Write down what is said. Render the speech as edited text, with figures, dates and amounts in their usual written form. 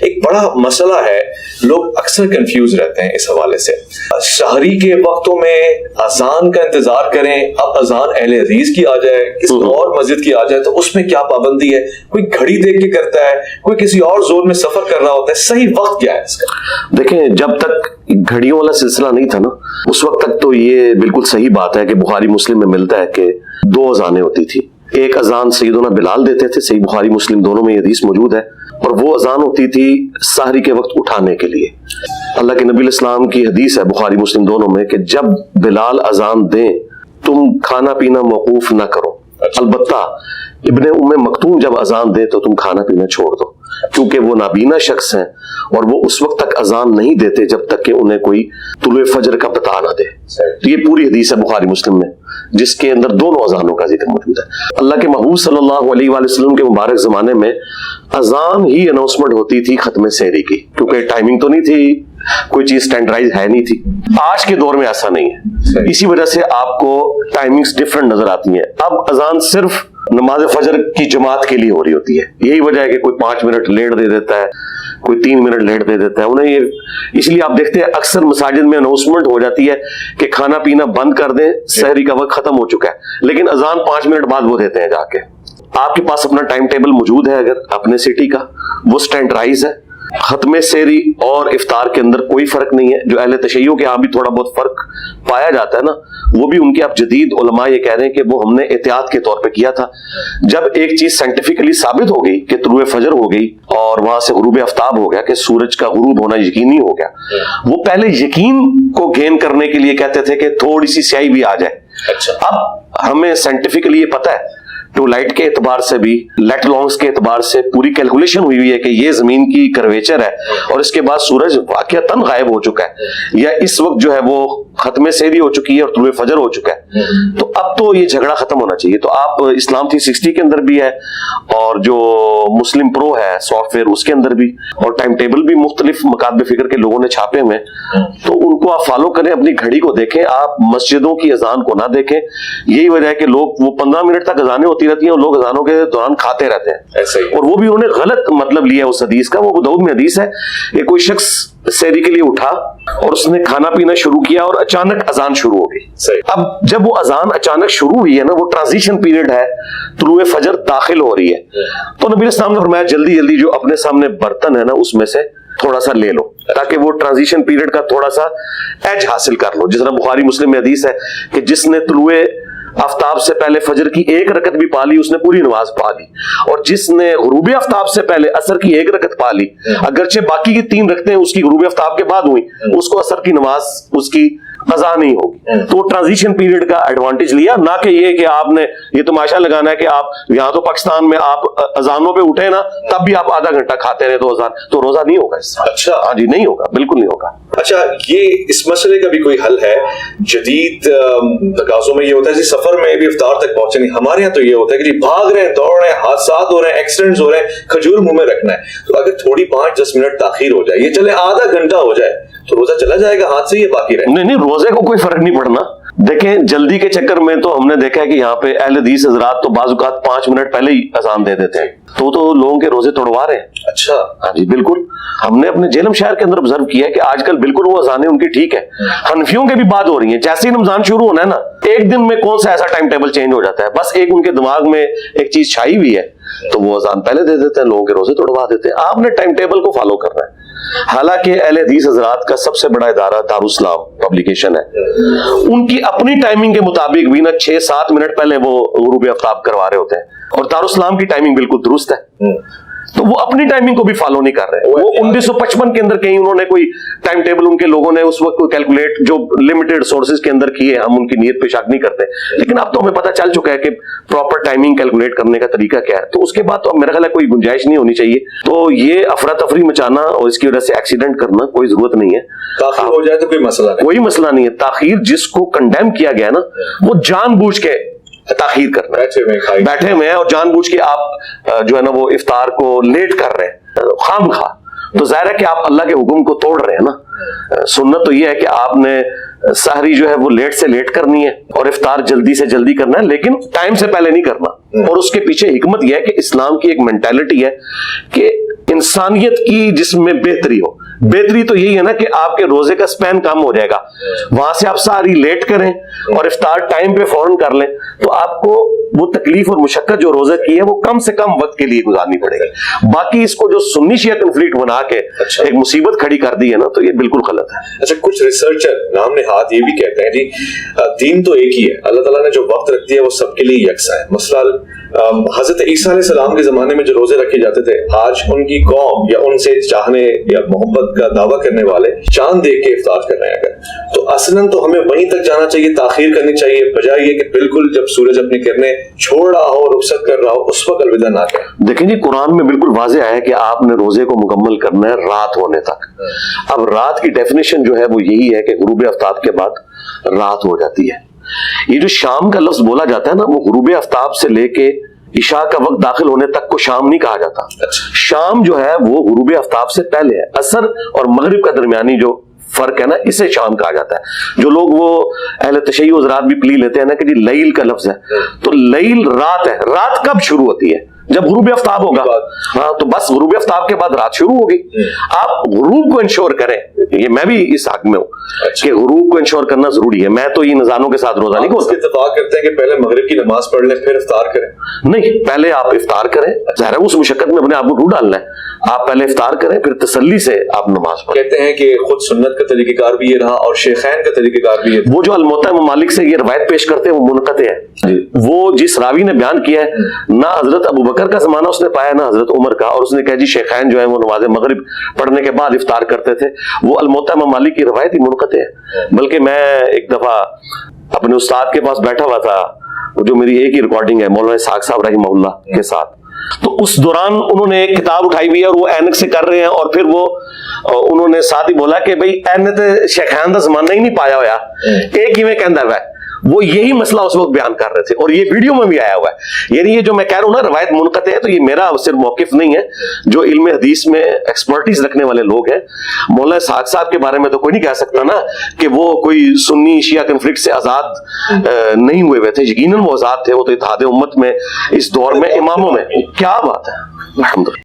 ایک بڑا مسئلہ ہے، لوگ اکثر کنفیوز رہتے ہیں اس حوالے سے. شہری کے وقتوں میں اذان کا انتظار کریں، اب اذان اہل حدیث کی آ جائے، کسی اور مسجد کی آ جائے تو اس میں کیا پابندی ہے؟ کوئی گھڑی دیکھ کے کرتا ہے، کوئی کسی اور زون میں سفر کر رہا ہوتا ہے، صحیح وقت کیا ہے اس کا؟ دیکھیں، جب تک گھڑیوں والا سلسلہ نہیں تھا نا، اس وقت تک تو یہ بالکل صحیح بات ہے کہ بخاری مسلم میں ملتا ہے کہ 2 اذانیں ہوتی تھی. ایک اذان سیدنا بلال دیتے تھے، صحیح بخاری مسلم دونوں میں یہ حدیث موجود ہے، اور وہ اذان ہوتی تھی سحری کے وقت اٹھانے کے لیے. اللہ کے نبی علیہ السلام کی حدیث ہے بخاری مسلم دونوں میں کہ جب بلال اذان دیں تم کھانا پینا موقوف نہ کرو، البتہ ابن ام مکتوم جب اذان دے تو تم کھانا پینا چھوڑ دو، کیونکہ وہ نابینا شخص ہیں اور وہ اس وقت تک اذان نہیں دیتے جب تک کہ انہیں کوئی طلوع فجر کا پتہ نہ دے. تو یہ پوری حدیث ہے بخاری مسلم میں جس کے اندر دونوں اذانوں کا ذکر موجود ہے. اللہ کے محبوب صلی اللہ علیہ وآلہ وسلم کے مبارک زمانے میں اذان ہی اناؤنسمنٹ ہوتی تھی ختم سحری کی، کیونکہ ٹائمنگ تو نہیں تھی، کوئی چیز سٹینڈرائز ہے نہیں تھی. آج کے دور میں ایسا نہیں ہے، اسی وجہ سے آپ کو ٹائمنگز ڈفرنٹ نظر آتی ہیں. اب اذان صرف نماز فجر کی جماعت کے لیے ہو رہی ہوتی ہے. یہی وجہ ہے کہ کوئی 5 منٹ لیٹ دے دیتا ہے، کوئی 3 منٹ لیٹ دے دیتا ہے انہیں. یہ اس لیے آپ دیکھتے ہیں اکثر مساجد میں اناؤنسمنٹ ہو جاتی ہے کہ کھانا پینا بند کر دیں، سحری کا وقت ختم ہو چکا ہے، لیکن اذان 5 منٹ بعد وہ دیتے ہیں جا کے. آپ کے پاس اپنا ٹائم ٹیبل موجود ہے اگر اپنے سٹی کا، وہ سٹینڈرائز ہے. ختم سحری اور افطار کے اندر کوئی فرق نہیں ہے. جو اہل تشیع کے ہاں بھی تھوڑا بہت فرق پایا جاتا ہے نا، وہ بھی ان کے اب جدید علماء یہ کہہ رہے ہیں کہ وہ ہم نے احتیاط کے طور پہ کیا تھا. جب ایک چیز سائنٹیفکلی ثابت ہو گئی کہ طلوع فجر ہو گئی اور وہاں سے غروب آفتاب ہو گیا، کہ سورج کا غروب ہونا یقینی ہو گیا، وہ پہلے یقین کو گین کرنے کے لیے کہتے تھے کہ تھوڑی سی سیاہی بھی آ جائے. اب ہمیں سائنٹیفکلی یہ پتہ ہے، ٹو لائٹ کے اعتبار سے بھی، لیٹ لانگس کے اعتبار سے پوری کیلکولیشن ہوئی ہے کہ یہ زمین کی کرویچر ہے اور اس کے بعد سورج واقعتاً غائب ہو چکا ہے، یا اس وقت جو ہے وہ ختم سحری ہو چکی ہے اور طلوع فجر ہو چکا ہے. تو اب تو یہ جھگڑا ختم ہونا چاہیے. تو آپ اسلام 360 کے اندر بھی ہے اور جو مسلم پرو ہے سافٹ ویئر اس کے اندر بھی، اور ٹائم ٹیبل بھی مختلف مکاتب فکر کے لوگوں نے چھاپے ہوئے، تو ان کو آپ فالو کریں، اپنی گھڑی کو دیکھیں، آپ مسجدوں کی اذان کو نہ دیکھیں. یہی وجہ ہے کہ لوگ وہ 15 منٹ تک اذانیں ہوتی رہتی ہیں اور لوگ اذانوں کے دوران کھاتے رہتے ہیں، اور وہ بھی انہوں نے غلط مطلب لیا اس حدیث کا. وہ ابو داؤد میں حدیث ہے کہ کوئی شخص سحری کے لیے اٹھا اور اس نے کھانا پینا شروع کیا اور اچانک اذان شروع ہو گئی. اب جب وہ اذان اچانک شروع ہوئی ہے نا، وہ ٹرانزیشن پیریڈ ہے، طلوع فجر داخل ہو رہی ہے، تو نبی علیہ السلام نے فرمایا جلدی جلدی جو اپنے سامنے برتن ہے نا اس میں سے تھوڑا سا لے لو، تاکہ وہ ٹرانزیشن پیریڈ کا تھوڑا سا ایج حاصل کر لو. جس طرح بخاری مسلم میں حدیث ہے کہ جس نے طلوع آفتاب سے پہلے فجر کی 1 رکعت بھی پا لی اس نے پوری نماز پا لی، اور جس نے غروب آفتاب سے پہلے عصر کی 1 رکعت پا لی، اگرچہ باقی کی 3 رکعتیں اس کی غروب آفتاب کے بعد ہوئی، اس کو عصر کی نماز اس کی قضا نہیں ہوگی. تو ٹرانزیشن پیریڈ کا ایڈوانٹیج لیا، نہ کہ یہ کہ آپ نے یہ تماشا لگانا ہے کہ آپ یہاں تو پاکستان میں آپ اذانوں پہ اٹھے نا تب بھی آپ آدھا گھنٹہ کھاتے رہے تو اذان، تو روزہ نہیں ہوگا اس سے. اچھا، ہاں جی، نہیں ہوگا، بالکل نہیں ہوگا. اچھا، یہ اس مسئلے کا بھی کوئی حل ہے؟ جدید تقاضوں میں یہ ہوتا ہے جی سفر میں بھی افطار تک پہنچے نہیں. ہمارے یہاں تو یہ ہوتا ہے کہ جی بھاگ رہے ہیں، دوڑ رہے ہیں، حادثات ہو رہے ہیں، ایکسیڈنٹس ہو رہے ہیں، کھجور منہ میں رکھنا ہے. تو اگر تھوڑی 5-10 منٹ تاخیر ہو جائے، یہ چلے آدھا گھنٹہ ہو جائے، تو روزہ چلا جائے گا ہاتھ سے، یہ باقی رہے؟ نہیں، روزے کو کوئی فرق نہیں پڑنا. دیکھیں، جلدی کے چکر میں تو ہم نے دیکھا ہے کہ یہاں پہ اہل حدیث حضرات تو بعض اوقات 5 منٹ پہلے ہی اذان دے دیتے ہیں، تو لوگوں کے روزے توڑوا رہے ہیں. اچھا، ہاں جی بالکل. ہم نے اپنے جیلم شہر کے اندر آبزرو کیا ہے کہ آج کل بالکل وہ اذانیں ان کی ٹھیک ہے، حنفیوں کے بھی بات ہو رہی ہیں. جیسے ہی رمضان شروع ہونا ہے نا، ایک دن میں کون سا ایسا ٹائم ٹیبل چینج ہو جاتا ہے، بس ایک ان کے دماغ میں ایک چیز چھائی ہوئی ہے تو وہ اذان پہلے دے دیتے ہیں، لوگوں کے روزے توڑوا دیتے ہیں. آپ نے ٹائم ٹیبل کو فالو کرنا ہے. حالانکہ اہل حدیث حضرات کا سب سے بڑا ادارہ دارالاسلام پبلیکیشن ہے، ان کی اپنی ٹائمنگ کے مطابق بھی نا 6-7 منٹ پہلے وہ غروب آفتاب کروا رہے ہوتے ہیں، اور دارالاسلام کی ٹائمنگ بالکل درست ہے. تو وہ اپنی ٹائمنگ کو بھی فالو نہیں کر رہے. وہ 1955 کے اندر کہیں انہوں نے کوئی ٹائم ٹیبل ان کے لوگوں نے اس وقت کوئی کیلکولیٹ جو لمیٹڈ سورسز کے اندر کیے، ہم ان کی نیت پہ شک نہیں کرتے، لیکن اب تو ہمیں پتہ چل چکا ہے کہ پراپر ٹائمنگ کیلکولیٹ کرنے کا طریقہ کیا ہے. تو اس کے بعد تو اب میرا خیال ہے کوئی گنجائش نہیں ہونی چاہیے. تو یہ افراتفری مچانا اور اس کی وجہ سے ایکسیڈنٹ کرنا کوئی ضرورت نہیں ہے. تاخیر ہو جائے تو کوئی مسئلہ نہیں، کوئی مسئلہ نہیں ہے. تاخیر جس کو کنڈیم کیا گیا نا، وہ جان بوجھ کے تاخیر کرنا ہے، بیٹھے ہوئے ہیں اور جان بوجھ کے آپ جو ہے نا وہ افطار کو لیٹ کر رہے ہیں خام خواہ. تو ظاہر ہے کہ آپ اللہ کے حکم کو توڑ رہے ہیں نا. سنت تو یہ ہے کہ آپ نے سحری جو ہے وہ لیٹ سے لیٹ کرنی ہے اور افطار جلدی سے جلدی کرنا ہے، لیکن ٹائم سے پہلے نہیں کرنا. اور اس کے پیچھے حکمت یہ ہے کہ اسلام کی ایک مینٹالٹی ہے کہ انسانیت کی جس میں بہتری ہو. بہتری تو یہی ہے نا کہ آپ کے روزے کا سپین کم ہو جائے گا, وہاں سے آپ ساری لیٹ کریں اور افطار ٹائم پہ فوراً کر لیں, تو آپ کو وہ تکلیف اور مشقت جو روزے کی ہے وہ کم سے کم وقت کے لیے گزارنی پڑے گی. باقی اس کو جو سنی شیعہ کنفلکٹ بنا کے ایک مصیبت کھڑی کر دی ہے نا, تو یہ بالکل غلط ہے. اچھا, کچھ ریسرچر نام نہاد یہ بھی کہتے ہیں جی دین تو ایک ہی ہے, اللہ تعالیٰ نے جو وقت رکھ دیا وہ سب کے لیے یکساں ہے. مثلا حضرت عیسیٰ علیہ السلام کے زمانے میں جو روزے رکھے جاتے تھے, آج ان کی قوم یا ان سے چاہنے یا محبت کا دعویٰ کرنے والے چاند دیکھ کے افطار کر رہے ہیں اگر, تو اصلاً تو ہمیں وہیں تک جانا چاہیے, تاخیر کرنی چاہیے, بجائے یہ کہ بالکل جب سورج اپنی کرنیں چھوڑ رہا ہو, رخصت کر رہا ہو, اس وقت الوداع نہ کہیں. دیکھیں جی, قرآن میں بالکل واضح ہے کہ آپ نے روزے کو مکمل کرنا ہے رات ہونے تک. اب رات کی ڈیفینیشن جو ہے وہ یہی ہے کہ غروب آفتاب کے بعد رات ہو جاتی ہے. یہ جو شام کا لفظ بولا جاتا ہے نا, وہ غروب آفتاب سے لے کے عشاء کا وقت داخل ہونے تک کو شام نہیں کہا جاتا. شام جو ہے وہ غروب آفتاب سے پہلے ہے. عصر اور مغرب کا درمیانی جو فرق ہے نا, اسے شام کہا جاتا ہے. جو لوگ وہ اہل تشیع حضرات بھی پلی لیتے ہیں نا کہ جی لیل کا لفظ ہے, تو لیل رات ہے. رات کب شروع ہوتی ہے؟ جب غروب آفتاب ہوگا. ہاں, تو بس غروب آفتاب کے بعد رات شروع ہوگی. آپ غروب کو انشور کریں, یہ میں بھی اس حق میں ہوں کہ غروب کو انشور کرنا ضروری ہے. میں تو یہ نذانوں کے ساتھ روزہ نہیں کھولتا. اتفاق کرتے ہیں کہ پہلے مغرب کی نماز پڑھ لیں پھر افطار کریں. نہیں, پہلے آپ افطار کریں. ظاہر ہے اس مشقت میں اپنے آپ کو ڈھونڈ ڈالنا ہے. آپ پہلے افطار کریں, پھر تسلی سے آپ نماز پڑھیں. کہتے ہیں کہ خود سنت کا طریقہ کار بھی یہ رہا اور شیخین کا طریقہ کار بھی یہ. وہ جو الموطا ممالک سے یہ روایت پیش کرتے ہیں وہ منقطع ہے. وہ جس راوی نے بیان کیا ہے, نہ حضرت ابو بکر کا زمانہ اس نے پایا نہ حضرت عمر کا, اور اس نے کہا جی شیخین جو ہے وہ نماز مغرب پڑھنے کے بعد افطار کرتے تھے, وہ الموطا ممالک کی روایت ہی منقطع ہے. بلکہ میں ایک دفعہ اپنے استاد کے پاس بیٹھا ہوا تھا, جو میری ایک ہی ریکارڈنگ ہے مولانا اسحاق صاحب رحمہ اللہ کے ساتھ, تو اس دوران انہوں نے ایک کتاب اٹھائی ہوئی ہے اور وہ اینک سے کر رہے ہیں, اور پھر وہ انہوں نے ساتھ ہی بولا کہ بھئی اینت شیخین دا زمانہ ہی نہیں پایا ہوا, ایک ہی میں کہندا ہوا ہے. وہ یہی مسئلہ اس وقت بیان کر رہے تھے, اور یہ ویڈیو میں بھی آیا ہوا ہے. یعنی یہ جو میں کہہ رہا ہوں نا روایت منقطع ہے, تو یہ میرا صرف موقف نہیں ہے. جو علم حدیث میں ایکسپرٹیز رکھنے والے لوگ ہیں, مولانا اسحاق صاحب کے بارے میں تو کوئی نہیں کہہ سکتا نا کہ وہ کوئی سنی شیعہ کنفلکٹ سے آزاد نہیں ہوئے تھے. یقیناً وہ آزاد تھے, وہ تو اتحاد امت میں اس دور میں اماموں میں. کیا بات ہے, الحمدللہ.